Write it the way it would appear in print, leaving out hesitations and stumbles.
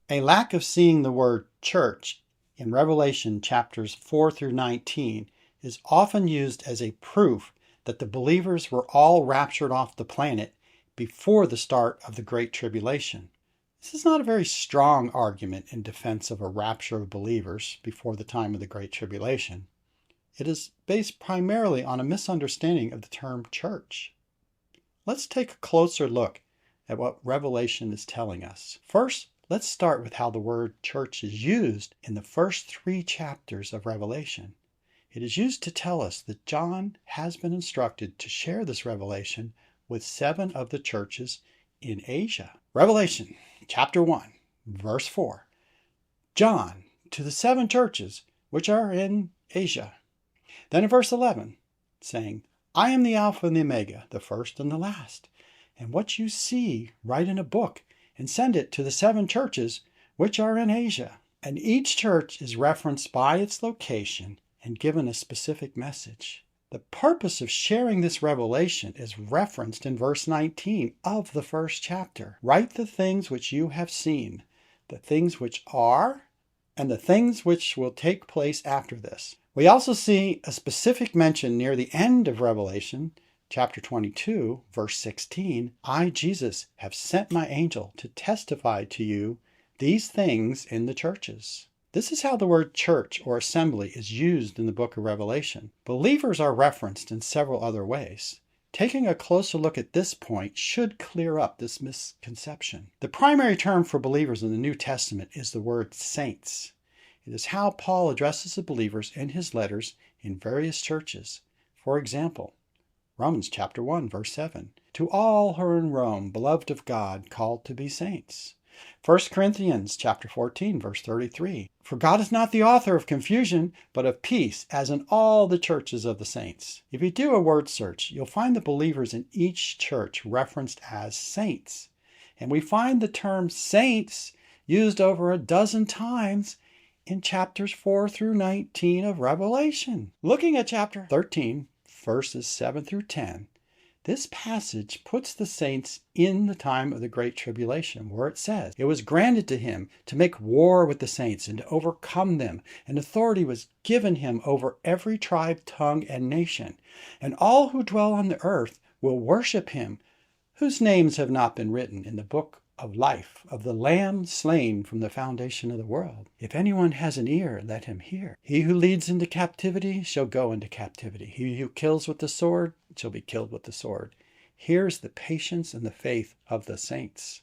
A lack of seeing the word church in Revelation chapters 4 through 19 is often used as a proof that the believers were all raptured off the planet before the start of the Great Tribulation. This is not a very strong argument in defense of a rapture of believers before the time of the Great Tribulation. It is based primarily on a misunderstanding of the term church. Let's take a closer look at what Revelation is telling us. First, let's start with how the word church is used in the first 3 chapters of Revelation. It is used to tell us that John has been instructed to share this revelation with 7 of the churches in Asia. Revelation chapter 1, verse 4. John, to the 7 churches which are in Asia. Then in verse 11, saying, I am the Alpha and the Omega, the first and the last. And what you see, write in a book, and send it to the 7 churches which are in Asia. And each church is referenced by its location and given a specific message. The purpose of sharing this revelation is referenced in verse 19 of the first chapter. Write the things which you have seen, the things which are, and the things which will take place after this. We also see a specific mention near the end of Revelation, chapter 22, verse 16. I, Jesus, have sent my angel to testify to you these things in the churches. This is how the word church or assembly is used in the book of Revelation. Believers are referenced in several other ways. Taking a closer look at this point should clear up this misconception. The primary term for believers in the New Testament is the word saints. It is how Paul addresses the believers in his letters in various churches. For example, Romans chapter 1, verse 7. To all who are in Rome, beloved of God, called to be saints. 1 Corinthians chapter 14, verse 33. For God is not the author of confusion, but of peace, as in all the churches of the saints. If you do a word search, you'll find the believers in each church referenced as saints. And we find the term saints used over a dozen times in chapters 4 through 19 of Revelation. Looking at chapter 13, verses 7 through 10, this passage puts the saints in the time of the Great Tribulation, where it says, it was granted to him to make war with the saints and to overcome them, and authority was given him over every tribe, tongue, and nation. And all who dwell on the earth will worship him, whose names have not been written in the book of life of the Lamb slain from the foundation of the world. If anyone has an ear, let him hear. He who leads into captivity shall go into captivity. He who kills with the sword shall be killed with the sword. Here's the patience and the faith of the saints.